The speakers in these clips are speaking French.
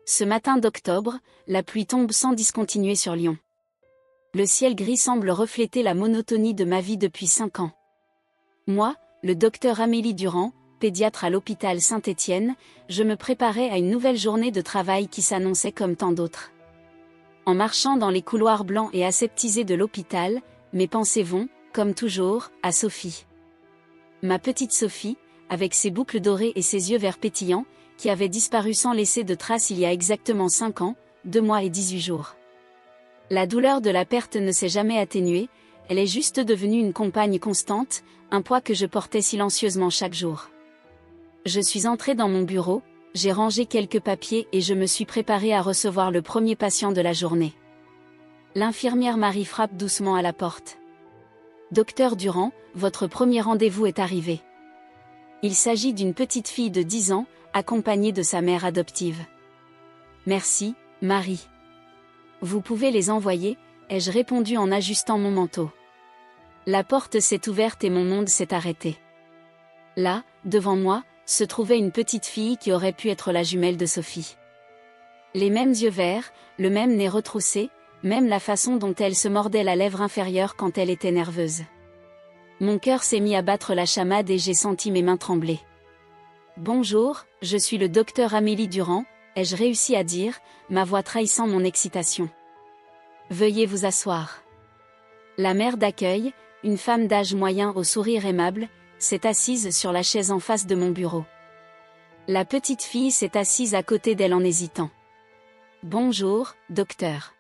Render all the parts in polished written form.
Ce matin d'octobre, la pluie tombe sans discontinuer sur Lyon. Le ciel gris semble refléter la monotonie de ma vie depuis 5 ans. Moi, le docteur Amélie Durand, pédiatre à l'hôpital Saint-Étienne, je me préparais à une nouvelle journée de travail qui s'annonçait comme tant d'autres. En marchant dans les couloirs blancs et aseptisés de l'hôpital, mes pensées vont, comme toujours, à Sophie. Ma petite Sophie, avec ses boucles dorées et ses yeux verts pétillants, qui avait disparu sans laisser de traces il y a exactement 5 ans, 2 mois et 18 jours. La douleur de la perte ne s'est jamais atténuée, elle est juste devenue une compagne constante, un poids que je portais silencieusement chaque jour. Je suis entrée dans mon bureau, j'ai rangé quelques papiers et je me suis préparée à recevoir le premier patient de la journée. L'infirmière Marie frappe doucement à la porte. « Docteur Durand, votre premier rendez-vous est arrivé. » Il s'agit d'une petite fille de 10 ans, accompagnée de sa mère adoptive. « Merci, Marie. »« Vous pouvez les envoyer », ai-je répondu en ajustant mon manteau. La porte s'est ouverte et mon monde s'est arrêté. Là, devant moi, se trouvait une petite fille qui aurait pu être la jumelle de Sophie. Les mêmes yeux verts, le même nez retroussé, même la façon dont elle se mordait la lèvre inférieure quand elle était nerveuse. Mon cœur s'est mis à battre la chamade et j'ai senti mes mains trembler. « Bonjour, je suis le docteur Amélie Durand », ai-je réussi à dire, ma voix trahissant mon excitation. « Veuillez vous asseoir. » La mère d'accueil, une femme d'âge moyen au sourire aimable, s'est assise sur la chaise en face de mon bureau. La petite fille s'est assise à côté d'elle en hésitant. « Bonjour, docteur.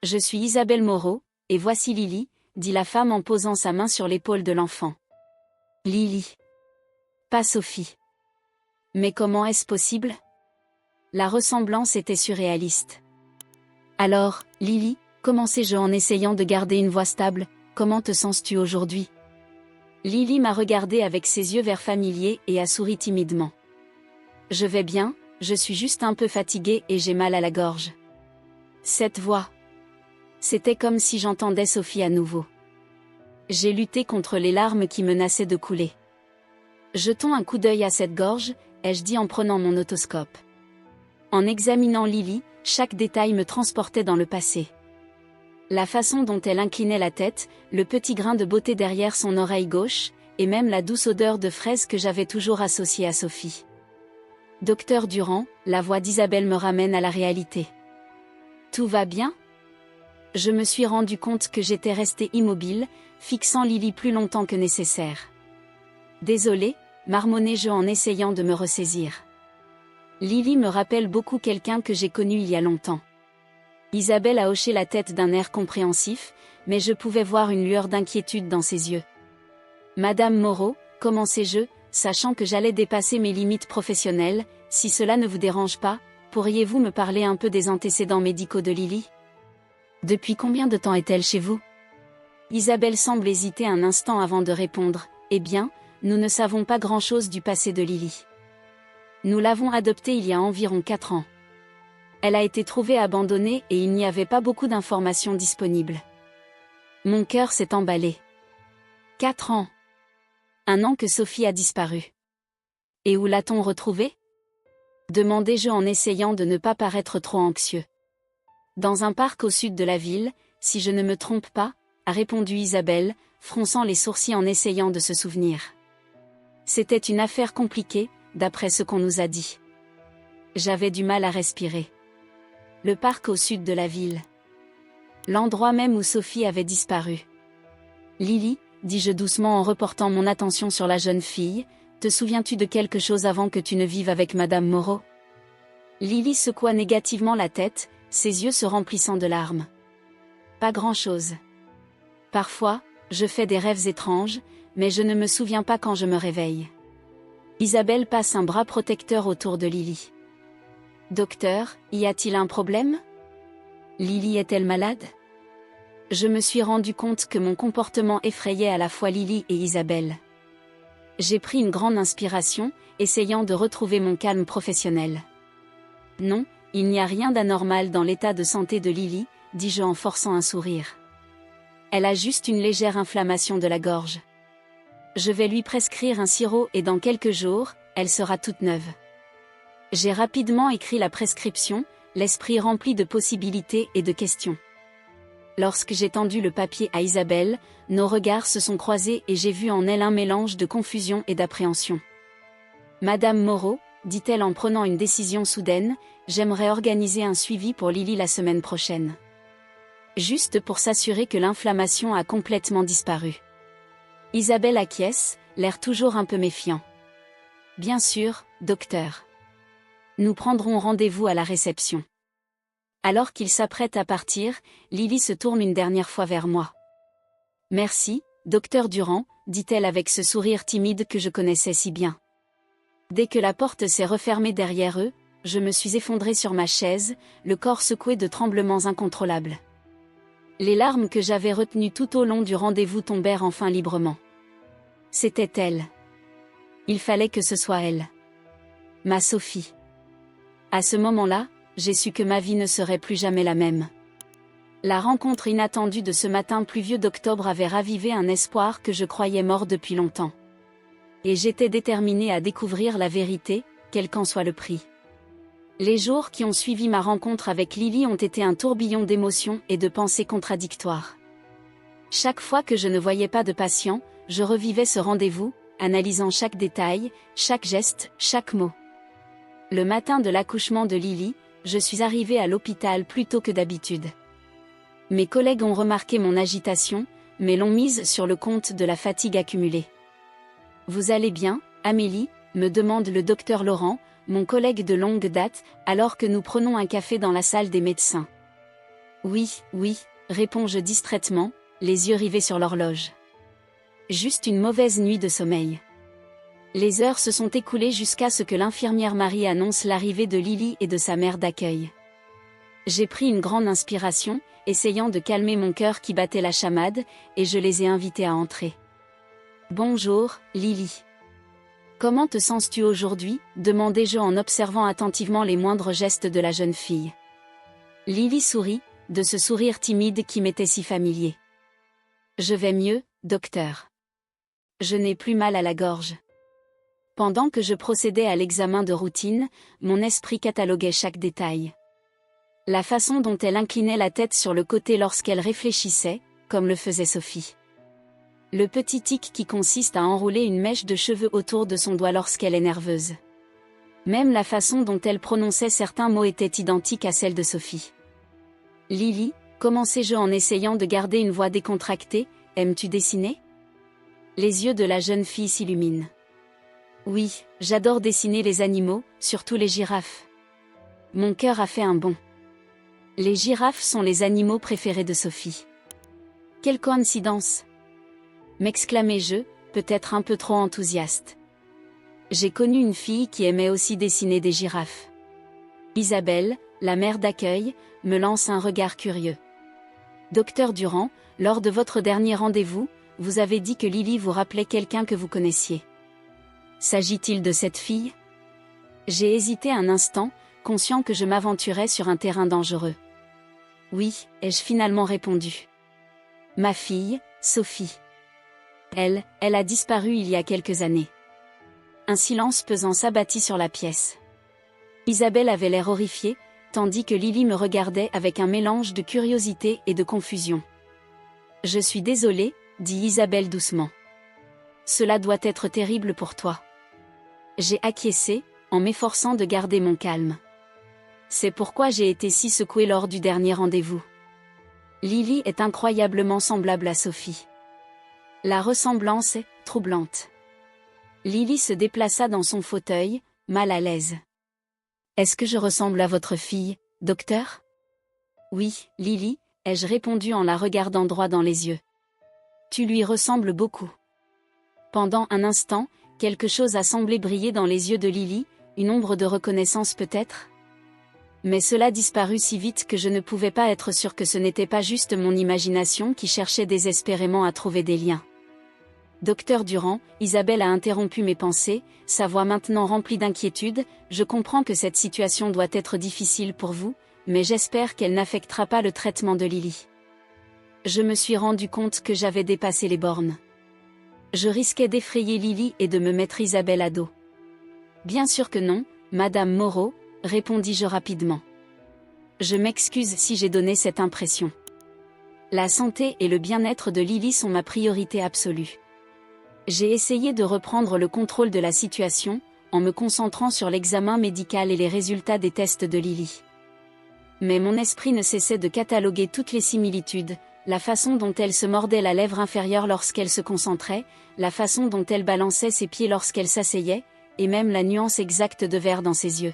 Je suis Isabelle Moreau, et voici Lily », dit la femme en posant sa main sur l'épaule de l'enfant. « Lily. Pas Sophie. Mais comment est-ce possible ? » La ressemblance était surréaliste. « Alors, Lily, commençai-je en essayant de garder une voix stable, comment te sens-tu aujourd'hui ? » Lily m'a regardé avec ses yeux verts familiers et a souri timidement. « Je vais bien, je suis juste un peu fatiguée et j'ai mal à la gorge. » Cette voix. C'était comme si j'entendais Sophie à nouveau. J'ai lutté contre les larmes qui menaçaient de couler. « Jetons un coup d'œil à cette gorge », ai-je dit en prenant mon otoscope. En examinant Lily, chaque détail me transportait dans le passé. La façon dont elle inclinait la tête, le petit grain de beauté derrière son oreille gauche, et même la douce odeur de fraise que j'avais toujours associée à Sophie. « Docteur Durand », la voix d'Isabelle me ramène à la réalité. « Tout va bien ? » Je me suis rendu compte que j'étais restée immobile, fixant Lily plus longtemps que nécessaire. « Désolée », marmonnai-je en essayant de me ressaisir. Lily me rappelle beaucoup quelqu'un que j'ai connu il y a longtemps. Isabelle a hoché la tête d'un air compréhensif, mais je pouvais voir une lueur d'inquiétude dans ses yeux. « Madame Moreau », commençai-je, sachant que j'allais dépasser mes limites professionnelles, « si cela ne vous dérange pas, pourriez-vous me parler un peu des antécédents médicaux de Lily ? Depuis combien de temps est-elle chez vous ? » Isabelle semble hésiter un instant avant de répondre. « Eh bien, nous ne savons pas grand-chose du passé de Lily. Nous l'avons adoptée il y a environ 4 ans. Elle a été trouvée abandonnée et il n'y avait pas beaucoup d'informations disponibles. » Mon cœur s'est emballé. 4 ans. 1 an que Sophie a disparu. Et où l'a-t-on retrouvée ? Demandai-je en essayant de ne pas paraître trop anxieux. Dans un parc au sud de la ville, si je ne me trompe pas, a répondu Isabelle, fronçant les sourcils en essayant de se souvenir. C'était une affaire compliquée, d'après ce qu'on nous a dit. J'avais du mal à respirer. Le parc au sud de la ville. L'endroit même où Sophie avait disparu. Lily, dis-je doucement en reportant mon attention sur la jeune fille, te souviens-tu de quelque chose avant que tu ne vives avec Madame Moreau ? Lily secoua négativement la tête, ses yeux se remplissant de larmes. Pas grand-chose. Parfois, je fais des rêves étranges, mais je ne me souviens pas quand je me réveille. Isabelle passe un bras protecteur autour de Lily. Docteur, y a-t-il un problème ? Lily est-elle malade ? Je me suis rendu compte que mon comportement effrayait à la fois Lily et Isabelle. J'ai pris une grande inspiration, essayant de retrouver mon calme professionnel. Non, il n'y a rien d'anormal dans l'état de santé de Lily, dis-je en forçant un sourire. Elle a juste une légère inflammation de la gorge. Je vais lui prescrire un sirop et dans quelques jours, elle sera toute neuve. J'ai rapidement écrit la prescription, l'esprit rempli de possibilités et de questions. Lorsque j'ai tendu le papier à Isabelle, nos regards se sont croisés et j'ai vu en elle un mélange de confusion et d'appréhension. « Madame Moreau, dit-elle en prenant une décision soudaine, j'aimerais organiser un suivi pour Lily la semaine prochaine. Juste pour s'assurer que l'inflammation a complètement disparu. » Isabelle acquiesce, l'air toujours un peu méfiant. « Bien sûr, docteur. Nous prendrons rendez-vous à la réception. » Alors qu'il s'apprête à partir, Lily se tourne une dernière fois vers moi. « Merci, docteur Durand, dit-elle avec ce sourire timide que je connaissais si bien. Dès que la porte s'est refermée derrière eux, je me suis effondrée sur ma chaise, le corps secoué de tremblements incontrôlables. Les larmes que j'avais retenues tout au long du rendez-vous tombèrent enfin librement. C'était elle. Il fallait que ce soit elle. Ma Sophie. À ce moment-là, j'ai su que ma vie ne serait plus jamais la même. La rencontre inattendue de ce matin pluvieux d'octobre avait ravivé un espoir que je croyais mort depuis longtemps. Et j'étais déterminée à découvrir la vérité, quel qu'en soit le prix. Les jours qui ont suivi ma rencontre avec Lily ont été un tourbillon d'émotions et de pensées contradictoires. Chaque fois que je ne voyais pas de patient, je revivais ce rendez-vous, analysant chaque détail, chaque geste, chaque mot. Le matin de l'accouchement de Lily, je suis arrivée à l'hôpital plus tôt que d'habitude. Mes collègues ont remarqué mon agitation, mais l'ont mise sur le compte de la fatigue accumulée. « Vous allez bien, Amélie ?» me demande le docteur Laurent, mon collègue de longue date, alors que nous prenons un café dans la salle des médecins. « Oui, oui, réponds-je distraitement, les yeux rivés sur l'horloge. Juste une mauvaise nuit de sommeil. » Les heures se sont écoulées jusqu'à ce que l'infirmière Marie annonce l'arrivée de Lily et de sa mère d'accueil. J'ai pris une grande inspiration, essayant de calmer mon cœur qui battait la chamade, et je les ai invités à entrer. « Bonjour, Lily. Comment te sens-tu aujourd'hui ?» demandai-je en observant attentivement les moindres gestes de la jeune fille. Lily sourit, de ce sourire timide qui m'était si familier. « Je vais mieux, docteur. Je n'ai plus mal à la gorge. » Pendant que je procédais à l'examen de routine, mon esprit cataloguait chaque détail. La façon dont elle inclinait la tête sur le côté lorsqu'elle réfléchissait, comme le faisait Sophie. Le petit tic qui consiste à enrouler une mèche de cheveux autour de son doigt lorsqu'elle est nerveuse. Même la façon dont elle prononçait certains mots était identique à celle de Sophie. « Lily, commençai-je en essayant de garder une voix décontractée, aimes-tu dessiner ?» Les yeux de la jeune fille s'illuminent. « Oui, j'adore dessiner les animaux, surtout les girafes. » Mon cœur a fait un bond. Les girafes sont les animaux préférés de Sophie. « Quelle coïncidence !» m'exclamai-je, peut-être un peu trop enthousiaste. J'ai connu une fille qui aimait aussi dessiner des girafes. Isabelle, la mère d'accueil, me lance un regard curieux. « Docteur Durand, lors de votre dernier rendez-vous, vous avez dit que Lily vous rappelait quelqu'un que vous connaissiez. S'agit-il de cette fille ?» J'ai hésité un instant, conscient que je m'aventurais sur un terrain dangereux. « Oui, ai-je finalement répondu. Ma fille, Sophie. Elle a disparu il y a quelques années. » Un silence pesant s'abattit sur la pièce. Isabelle avait l'air horrifiée, tandis que Lily me regardait avec un mélange de curiosité et de confusion. « Je suis désolée, » dit Isabelle doucement. « Cela doit être terrible pour toi. » J'ai acquiescé, en m'efforçant de garder mon calme. C'est pourquoi j'ai été si secouée lors du dernier rendez-vous. Lily est incroyablement semblable à Sophie. La ressemblance est troublante. Lily se déplaça dans son fauteuil, mal à l'aise. « Est-ce que je ressemble à votre fille, docteur ?» « Oui, Lily, ai-je répondu en la regardant droit dans les yeux. « Tu lui ressembles beaucoup. » Pendant un instant, quelque chose a semblé briller dans les yeux de Lily, une ombre de reconnaissance peut-être ? Mais cela disparut si vite que je ne pouvais pas être sûre que ce n'était pas juste mon imagination qui cherchait désespérément à trouver des liens. « Docteur Durand, » Isabelle a interrompu mes pensées, sa voix maintenant remplie d'inquiétude, « je comprends que cette situation doit être difficile pour vous, mais j'espère qu'elle n'affectera pas le traitement de Lily. » Je me suis rendu compte que j'avais dépassé les bornes. Je risquais d'effrayer Lily et de me mettre Isabelle à dos. « Bien sûr que non, » Madame Moreau, répondis-je rapidement. Je m'excuse si j'ai donné cette impression. La santé et le bien-être de Lily sont ma priorité absolue. J'ai essayé de reprendre le contrôle de la situation, en me concentrant sur l'examen médical et les résultats des tests de Lily. Mais mon esprit ne cessait de cataloguer toutes les similitudes, la façon dont elle se mordait la lèvre inférieure lorsqu'elle se concentrait, la façon dont elle balançait ses pieds lorsqu'elle s'asseyait, et même la nuance exacte de vert dans ses yeux.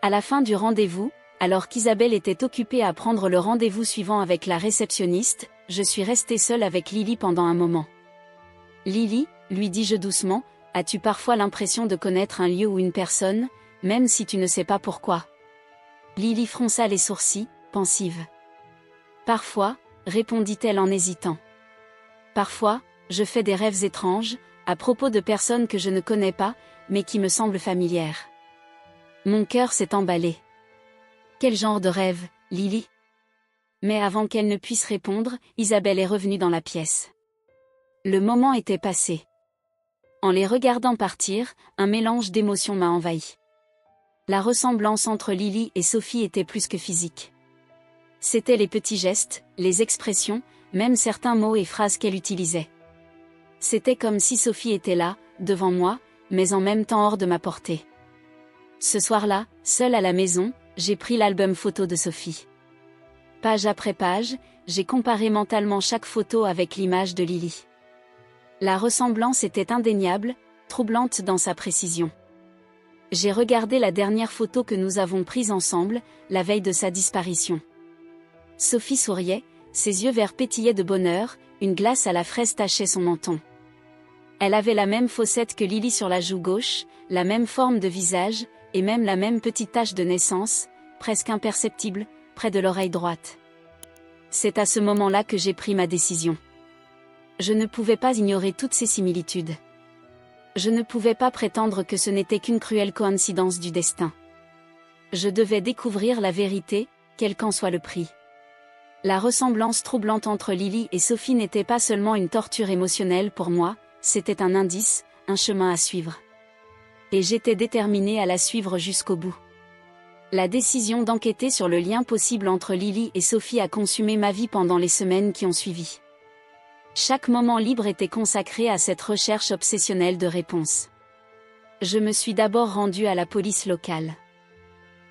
À la fin du rendez-vous, alors qu'Isabelle était occupée à prendre le rendez-vous suivant avec la réceptionniste, je suis restée seule avec Lily pendant un moment. « Lily, lui dis-je doucement, as-tu parfois l'impression de connaître un lieu ou une personne, même si tu ne sais pas pourquoi ?» Lily fronça les sourcils, pensive. « Parfois, » répondit-elle en hésitant. « Parfois, je fais des rêves étranges, à propos de personnes que je ne connais pas, mais qui me semblent familières. » Mon cœur s'est emballé. « Quel genre de rêve, Lily ?» Mais avant qu'elle ne puisse répondre, Isabelle est revenue dans la pièce. Le moment était passé. En les regardant partir, un mélange d'émotions m'a envahi. La ressemblance entre Lily et Sophie était plus que physique. C'étaient les petits gestes, les expressions, même certains mots et phrases qu'elle utilisait. C'était comme si Sophie était là, devant moi, mais en même temps hors de ma portée. Ce soir-là, seule à la maison, j'ai pris l'album photo de Sophie. Page après page, j'ai comparé mentalement chaque photo avec l'image de Lily. La ressemblance était indéniable, troublante dans sa précision. J'ai regardé la dernière photo que nous avons prise ensemble, la veille de sa disparition. Sophie souriait, ses yeux verts petillaient de bonheur, une glace à la fraise tachait son menton. Elle avait la même fossette que Lily sur la joue gauche, la même forme de visage, et même la même petite tache de naissance, presque imperceptible, près de l'oreille droite. C'est à ce moment-là que j'ai pris ma décision. Je ne pouvais pas ignorer toutes ces similitudes. Je ne pouvais pas prétendre que ce n'était qu'une cruelle coïncidence du destin. Je devais découvrir la vérité, quel qu'en soit le prix. La ressemblance troublante entre Lily et Sophie n'était pas seulement une torture émotionnelle pour moi, c'était un indice, un chemin à suivre. Et j'étais déterminée à la suivre jusqu'au bout. La décision d'enquêter sur le lien possible entre Lily et Sophie a consumé ma vie pendant les semaines qui ont suivi. Chaque moment libre était consacré à cette recherche obsessionnelle de réponses. Je me suis d'abord rendue à la police locale.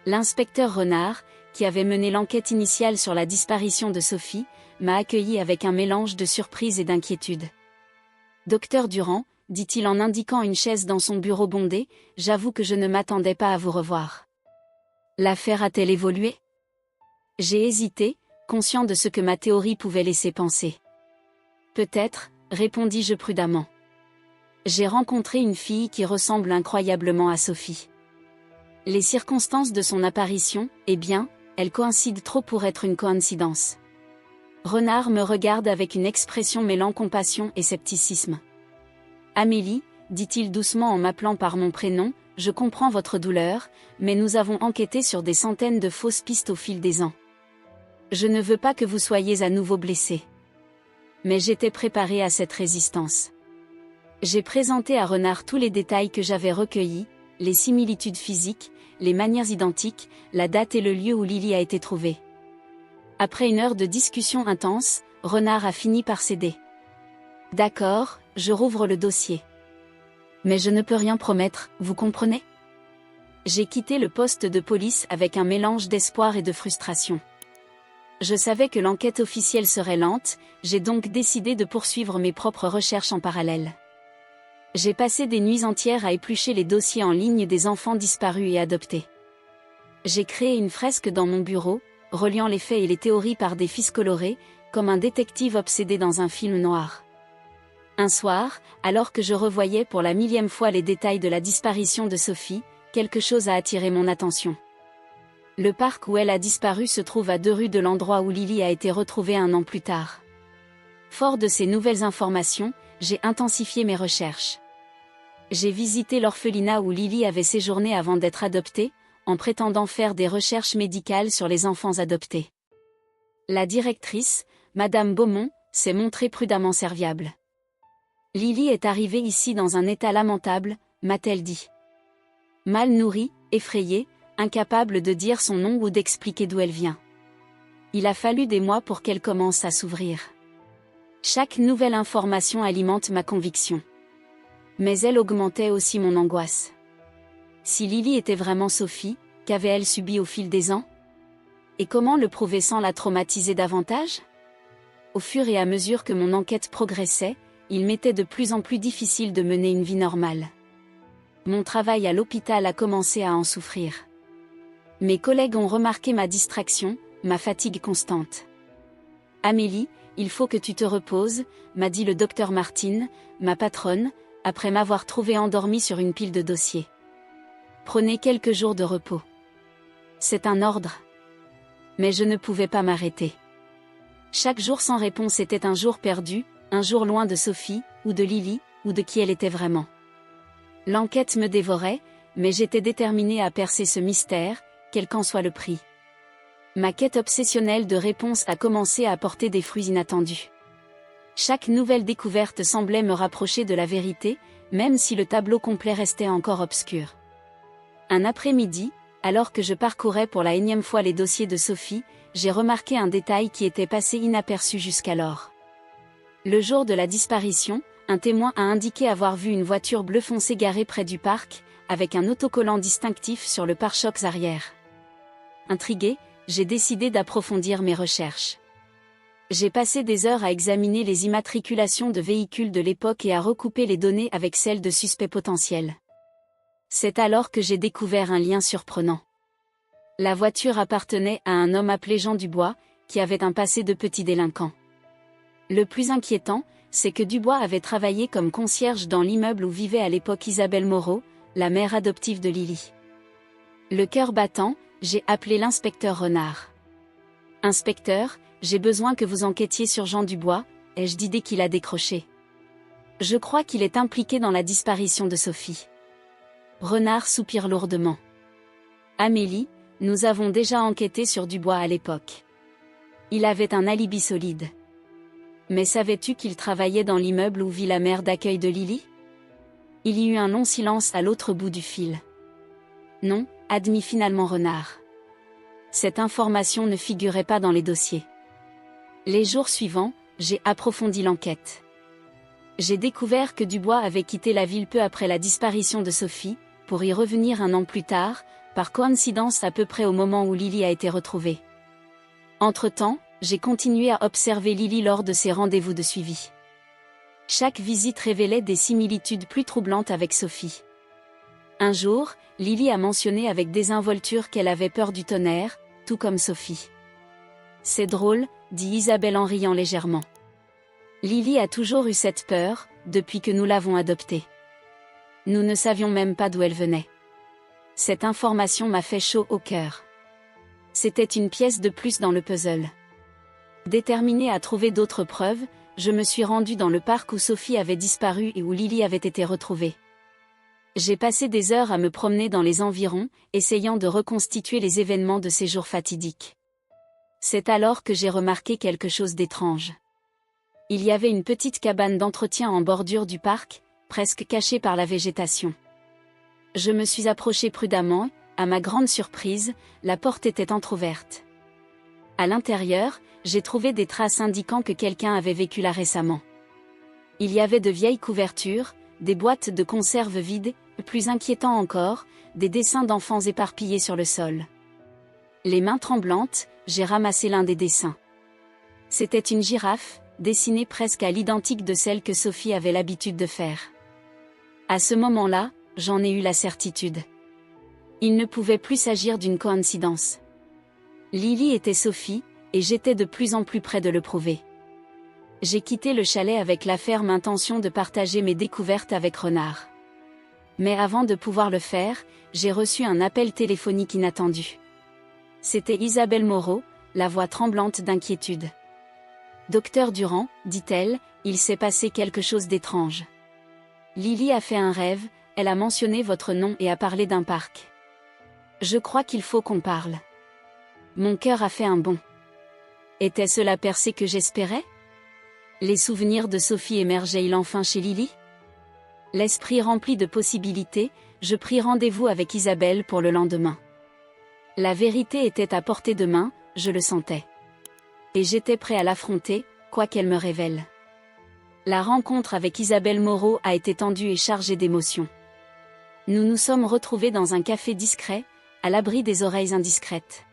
L'inspecteur Renard, qui avait mené l'enquête initiale sur la disparition de Sophie, m'a accueilli avec un mélange de surprise et d'inquiétude. « Docteur Durand, » dit-il en indiquant une chaise dans son bureau bondé, « j'avoue que je ne m'attendais pas à vous revoir. L'affaire a-t-elle évolué ?» J'ai hésité, conscient de ce que ma théorie pouvait laisser penser. « Peut-être, » répondis-je prudemment. J'ai rencontré une fille qui ressemble incroyablement à Sophie. Les circonstances de son apparition, eh bien, elles coïncident trop pour être une coïncidence. Renard me regarde avec une expression mêlant compassion et scepticisme. « Amélie, » dit-il doucement en m'appelant par mon prénom, « je comprends votre douleur, mais nous avons enquêté sur des centaines de fausses pistes au fil des ans. Je ne veux pas que vous soyez à nouveau blessée. » Mais j'étais préparée à cette résistance. J'ai présenté à Renard tous les détails que j'avais recueillis, les similitudes physiques, les manières identiques, la date et le lieu où Lily a été trouvée. Après une heure de discussion intense, Renard a fini par céder. « D'accord, je rouvre le dossier. Mais je ne peux rien promettre, vous comprenez ? » J'ai quitté le poste de police avec un mélange d'espoir et de frustration. Je savais que l'enquête officielle serait lente, j'ai donc décidé de poursuivre mes propres recherches en parallèle. J'ai passé des nuits entières à éplucher les dossiers en ligne des enfants disparus et adoptés. J'ai créé une fresque dans mon bureau, reliant les faits et les théories par des fils colorés, comme un détective obsédé dans un film noir. Un soir, alors que je revoyais pour la 1000e fois les détails de la disparition de Sophie, quelque chose a attiré mon attention. Le parc où elle a disparu se trouve à 2 rues de l'endroit où Lily a été retrouvée un an plus tard. Fort de ces nouvelles informations, j'ai intensifié mes recherches. J'ai visité l'orphelinat où Lily avait séjourné avant d'être adoptée, en prétendant faire des recherches médicales sur les enfants adoptés. La directrice, Madame Beaumont, s'est montrée prudemment serviable. Lily est arrivée ici dans un état lamentable, m'a-t-elle dit. Mal nourrie, effrayée, incapable de dire son nom ou d'expliquer d'où elle vient. Il a fallu des mois pour qu'elle commence à s'ouvrir. Chaque nouvelle information alimente ma conviction. Mais elle augmentait aussi mon angoisse. Si Lily était vraiment Sophie, qu'avait-elle subi au fil des ans? Et comment le prouver sans la traumatiser davantage? Au fur et à mesure que mon enquête progressait, il m'était de plus en plus difficile de mener une vie normale. Mon travail à l'hôpital a commencé à en souffrir. Mes collègues ont remarqué ma distraction, ma fatigue constante. Amélie, il faut que tu te reposes, m'a dit le docteur Martin, ma patronne, après m'avoir trouvée endormie sur une pile de dossiers. Prenez quelques jours de repos. C'est un ordre. Mais je ne pouvais pas m'arrêter. Chaque jour sans réponse était un jour perdu, un jour loin de Sophie, ou de Lily, ou de qui elle était vraiment. L'enquête me dévorait, mais j'étais déterminée à percer ce mystère, quel qu'en soit le prix. Ma quête obsessionnelle de réponses a commencé à porter des fruits inattendus. Chaque nouvelle découverte semblait me rapprocher de la vérité, même si le tableau complet restait encore obscur. Un après-midi, alors que je parcourais pour la énième fois les dossiers de Sophie, j'ai remarqué un détail qui était passé inaperçu jusqu'alors. Le jour de la disparition, un témoin a indiqué avoir vu une voiture bleu foncé garée près du parc, avec un autocollant distinctif sur le pare-chocs arrière. Intriguée, j'ai décidé d'approfondir mes recherches. J'ai passé des heures à examiner les immatriculations de véhicules de l'époque et à recouper les données avec celles de suspects potentiels. C'est alors que j'ai découvert un lien surprenant. La voiture appartenait à un homme appelé Jean Dubois, qui avait un passé de petit délinquant. Le plus inquiétant, c'est que Dubois avait travaillé comme concierge dans l'immeuble où vivait à l'époque Isabelle Moreau, la mère adoptive de Lily. Le cœur battant, j'ai appelé l'inspecteur Renard. « Inspecteur, j'ai besoin que vous enquêtiez sur Jean Dubois », ai-je dit dès qu'il a décroché. « Je crois qu'il est impliqué dans la disparition de Sophie. » Renard soupire lourdement. « Amélie, nous avons déjà enquêté sur Dubois à l'époque. Il avait un alibi solide. Mais savais-tu qu'il travaillait dans l'immeuble où vit la mère d'accueil de Lily ?» Il y eut un long silence à l'autre bout du fil. « Non », admit finalement Renard. Cette information ne figurait pas dans les dossiers. Les jours suivants, j'ai approfondi l'enquête. J'ai découvert que Dubois avait quitté la ville peu après la disparition de Sophie, pour y revenir un an plus tard, par coïncidence à peu près au moment où Lily a été retrouvée. Entre-temps, j'ai continué à observer Lily lors de ses rendez-vous de suivi. Chaque visite révélait des similitudes plus troublantes avec Sophie. Un jour, Lily a mentionné avec désinvolture qu'elle avait peur du tonnerre, tout comme Sophie. « C'est drôle », dit Isabelle en riant légèrement. Lily a toujours eu cette peur, depuis que nous l'avons adoptée. Nous ne savions même pas d'où elle venait. Cette information m'a fait chaud au cœur. C'était une pièce de plus dans le puzzle. Déterminée à trouver d'autres preuves, je me suis rendue dans le parc où Sophie avait disparu et où Lily avait été retrouvée. J'ai passé des heures à me promener dans les environs, essayant de reconstituer les événements de ces jours fatidiques. C'est alors que j'ai remarqué quelque chose d'étrange. Il y avait une petite cabane d'entretien en bordure du parc, presque cachée par la végétation. Je me suis approchée prudemment, à ma grande surprise, la porte était entr'ouverte. À l'intérieur, j'ai trouvé des traces indiquant que quelqu'un avait vécu là récemment. Il y avait de vieilles couvertures, des boîtes de conserve vides, plus inquiétant encore, des dessins d'enfants éparpillés sur le sol. Les mains tremblantes, j'ai ramassé l'un des dessins. C'était une girafe, dessinée presque à l'identique de celle que Sophie avait l'habitude de faire. À ce moment-là, j'en ai eu la certitude. Il ne pouvait plus s'agir d'une coïncidence. Lily était Sophie, et j'étais de plus en plus près de le prouver. J'ai quitté le chalet avec la ferme intention de partager mes découvertes avec Renard. Mais avant de pouvoir le faire, j'ai reçu un appel téléphonique inattendu. C'était Isabelle Moreau, la voix tremblante d'inquiétude. « Docteur Durand, dit-elle, il s'est passé quelque chose d'étrange. Lily a fait un rêve, elle a mentionné votre nom et a parlé d'un parc. Je crois qu'il faut qu'on parle. » Mon cœur a fait un bond. Était-ce la percée que j'espérais ? Les souvenirs de Sophie émergeaient-ils enfin chez Lily ? L'esprit rempli de possibilités, je pris rendez-vous avec Isabelle pour le lendemain. La vérité était à portée de main, je le sentais. Et j'étais prêt à l'affronter, quoi qu'elle me révèle. La rencontre avec Isabelle Moreau a été tendue et chargée d'émotions. Nous nous sommes retrouvés dans un café discret, à l'abri des oreilles indiscrètes.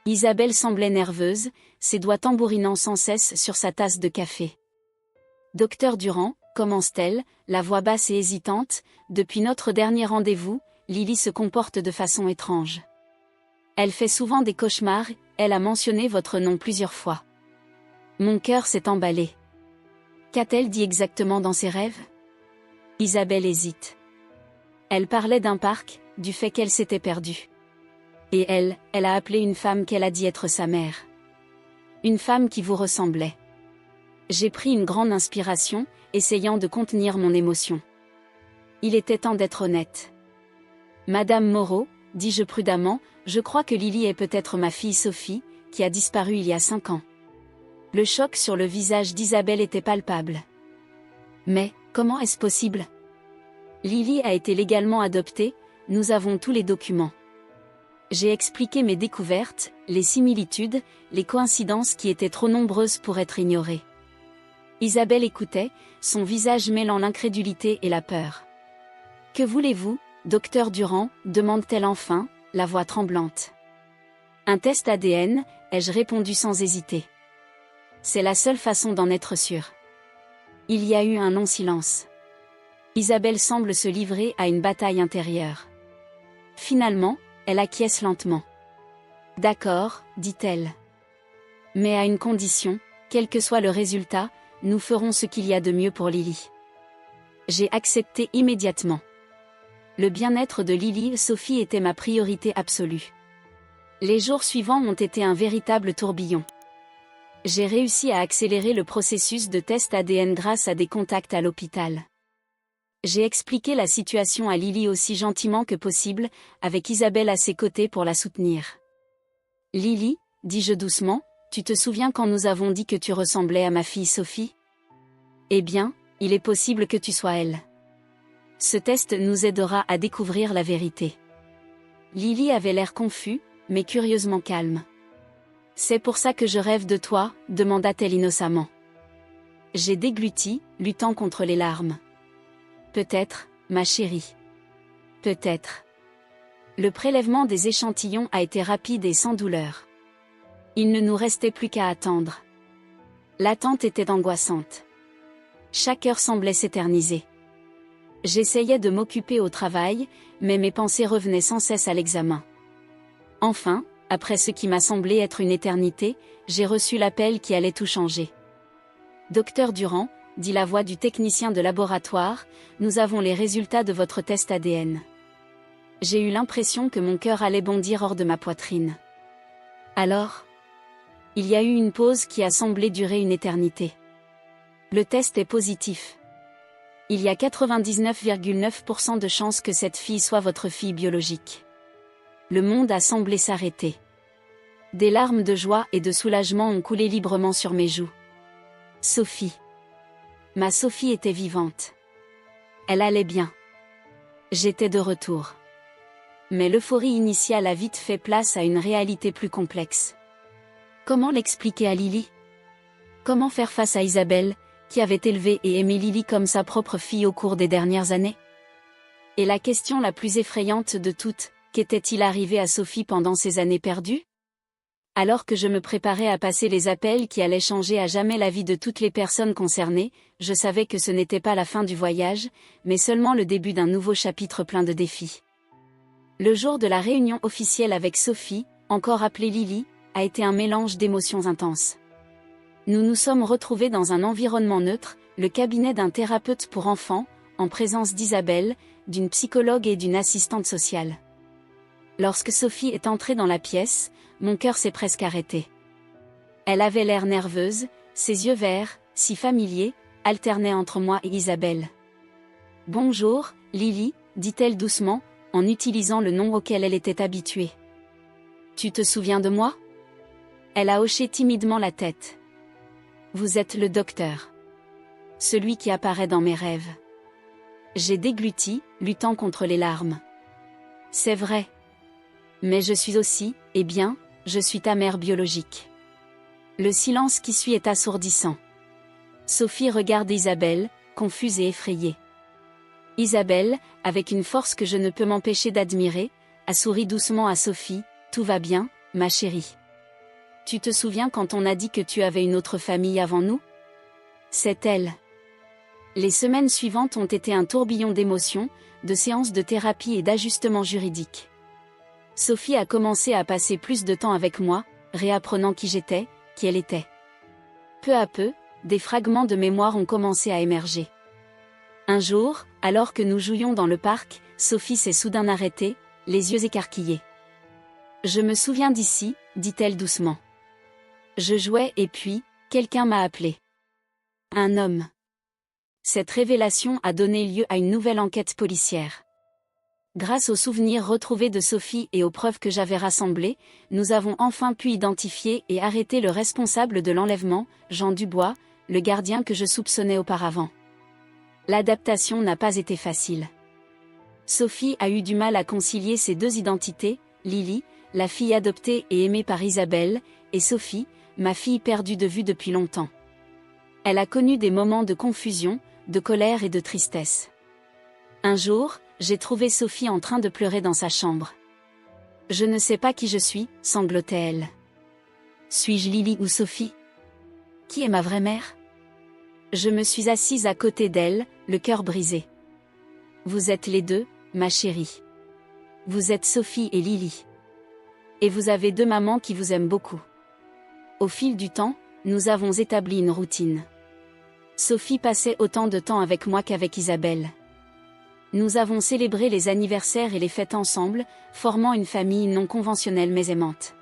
Isabelle semblait nerveuse, ses doigts tambourinant sans cesse sur sa tasse de café. Docteur Durand, commence-t-elle, la voix basse et hésitante, depuis notre dernier rendez-vous, Lily se comporte de façon étrange. Elle fait souvent des cauchemars, elle a mentionné votre nom plusieurs fois. Mon cœur s'est emballé. Qu'a-t-elle dit exactement dans ses rêves? Isabelle hésite. Elle parlait d'un parc, du fait qu'elle s'était perdue. Et elle a appelé une femme qu'elle a dit être sa mère. Une femme qui vous ressemblait. J'ai pris une grande inspiration, essayant de contenir mon émotion. Il était temps d'être honnête. Madame Moreau, dis-je prudemment, je crois que Lily est peut-être ma fille Sophie, qui a disparu il y a 5 ans. Le choc sur le visage d'Isabelle était palpable. Mais, comment est-ce possible? Lily a été légalement adoptée, nous avons tous les documents. J'ai expliqué mes découvertes, les similitudes, les coïncidences qui étaient trop nombreuses pour être ignorées. Isabelle écoutait, son visage mêlant l'incrédulité et la peur. « Que voulez-vous, docteur Durand ?» demande-t-elle enfin, la voix tremblante. « Un test ADN », ai-je répondu sans hésiter. C'est la seule façon d'en être sûre. Il y a eu un long silence. Isabelle semble se livrer à une bataille intérieure. Finalement, elle acquiesce lentement. « D'accord, dit-elle. Mais à une condition, quel que soit le résultat, nous ferons ce qu'il y a de mieux pour Lily. » J'ai accepté immédiatement. Le bien-être de Lily et Sophie était ma priorité absolue. Les jours suivants ont été un véritable tourbillon. J'ai réussi à accélérer le processus de test ADN grâce à des contacts à l'hôpital. J'ai expliqué la situation à Lily aussi gentiment que possible, avec Isabelle à ses côtés pour la soutenir. « Lily, dis-je doucement, tu te souviens quand nous avons dit que tu ressemblais à ma fille Sophie? Eh bien, il est possible que tu sois elle. Ce test nous aidera à découvrir la vérité. » Lily avait l'air confus, mais curieusement calme. « C'est pour ça que je rêve de toi ?» demanda-t-elle innocemment. J'ai dégluti, luttant contre les larmes. Peut-être, ma chérie. Peut-être. Le prélèvement des échantillons a été rapide et sans douleur. Il ne nous restait plus qu'à attendre. L'attente était angoissante. Chaque heure semblait s'éterniser. J'essayais de m'occuper au travail, mais mes pensées revenaient sans cesse à l'examen. Enfin, après ce qui m'a semblé être une éternité, j'ai reçu l'appel qui allait tout changer. « Docteur Durand », dit la voix du technicien de laboratoire, « nous avons les résultats de votre test ADN. » J'ai eu l'impression que mon cœur allait bondir hors de ma poitrine. Alors, il y a eu une pause qui a semblé durer une éternité. Le test est positif. Il y a 99,9% de chances que cette fille soit votre fille biologique. Le monde a semblé s'arrêter. Des larmes de joie et de soulagement ont coulé librement sur mes joues. Sophie. Ma Sophie était vivante. Elle allait bien. J'étais de retour. Mais l'euphorie initiale a vite fait place à une réalité plus complexe. Comment l'expliquer à Lily? Comment faire face à Isabelle, qui avait élevé et aimé Lily comme sa propre fille au cours des dernières années? Et la question la plus effrayante de toutes, qu'était-il arrivé à Sophie pendant ces années perdues? Alors que je me préparais à passer les appels qui allaient changer à jamais la vie de toutes les personnes concernées, je savais que ce n'était pas la fin du voyage, mais seulement le début d'un nouveau chapitre plein de défis. Le jour de la réunion officielle avec Sophie, encore appelée Lily, a été un mélange d'émotions intenses. Nous nous sommes retrouvés dans un environnement neutre, le cabinet d'un thérapeute pour enfants, en présence d'Isabelle, d'une psychologue et d'une assistante sociale. Lorsque Sophie est entrée dans la pièce, mon cœur s'est presque arrêté. Elle avait l'air nerveuse, ses yeux verts, si familiers, alternaient entre moi et Isabelle. « Bonjour, Lily », dit-elle doucement, en utilisant le nom auquel elle était habituée. « Tu te souviens de moi ?» Elle a hoché timidement la tête. « Vous êtes le docteur. Celui qui apparaît dans mes rêves. » J'ai dégluti, luttant contre les larmes. C'est vrai. Mais je suis aussi, eh bien, je suis ta mère biologique. Le silence qui suit est assourdissant. Sophie regarde Isabelle, confuse et effrayée. Isabelle, avec une force que je ne peux m'empêcher d'admirer, a souri doucement à Sophie. Tout va bien, ma chérie. Tu te souviens quand on a dit que tu avais une autre famille avant nous? C'est elle. Les semaines suivantes ont été un tourbillon d'émotions, de séances de thérapie et d'ajustements juridiques. Sophie a commencé à passer plus de temps avec moi, réapprenant qui j'étais, qui elle était. Peu à peu, des fragments de mémoire ont commencé à émerger. Un jour, alors que nous jouions dans le parc, Sophie s'est soudain arrêtée, les yeux écarquillés. Je me souviens d'ici, dit-elle doucement. Je jouais et puis, quelqu'un m'a appelé. Un homme. Cette révélation a donné lieu à une nouvelle enquête policière. Grâce aux souvenirs retrouvés de Sophie et aux preuves que j'avais rassemblées, nous avons enfin pu identifier et arrêter le responsable de l'enlèvement, Jean Dubois, le gardien que je soupçonnais auparavant. L'adaptation n'a pas été facile. Sophie a eu du mal à concilier ses deux identités, Lily, la fille adoptée et aimée par Isabelle, et Sophie, ma fille perdue de vue depuis longtemps. Elle a connu des moments de confusion, de colère et de tristesse. Un jour, j'ai trouvé Sophie en train de pleurer dans sa chambre. Je ne sais pas qui je suis, sanglotait-elle. Suis-je Lily ou Sophie? Qui est ma vraie mère? Je me suis assise à côté d'elle, le cœur brisé. Vous êtes les deux, ma chérie. Vous êtes Sophie et Lily. Et vous avez deux mamans qui vous aiment beaucoup. Au fil du temps, nous avons établi une routine. Sophie passait autant de temps avec moi qu'avec Isabelle. Nous avons célébré les anniversaires et les fêtes ensemble, formant une famille non conventionnelle mais aimante.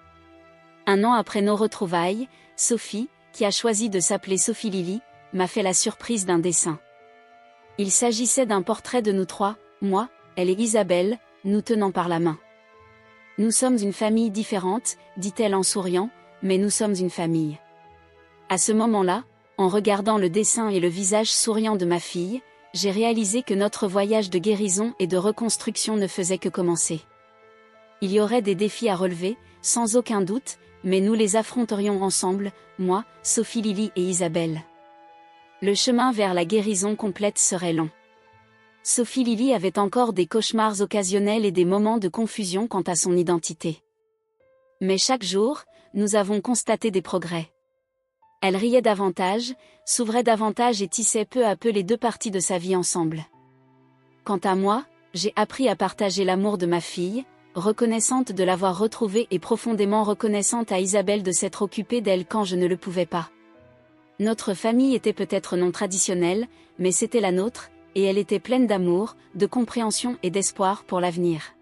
Un an après nos retrouvailles, Sophie, qui a choisi de s'appeler Sophie Lily, m'a fait la surprise d'un dessin. Il s'agissait d'un portrait de nous trois, moi, elle et Isabelle, nous tenant par la main. Nous sommes une famille différente, dit-elle en souriant, mais nous sommes une famille. À ce moment-là, en regardant le dessin et le visage souriant de ma fille, j'ai réalisé que notre voyage de guérison et de reconstruction ne faisait que commencer. Il y aurait des défis à relever, sans aucun doute, mais nous les affronterions ensemble, moi, Sophie Lily et Isabelle. Le chemin vers la guérison complète serait long. Sophie Lily avait encore des cauchemars occasionnels et des moments de confusion quant à son identité. Mais chaque jour, nous avons constaté des progrès. Elle riait davantage, s'ouvrait davantage et tissait peu à peu les deux parties de sa vie ensemble. Quant à moi, j'ai appris à partager l'amour de ma fille, reconnaissante de l'avoir retrouvée et profondément reconnaissante à Isabelle de s'être occupée d'elle quand je ne le pouvais pas. Notre famille était peut-être non traditionnelle, mais c'était la nôtre, et elle était pleine d'amour, de compréhension et d'espoir pour l'avenir.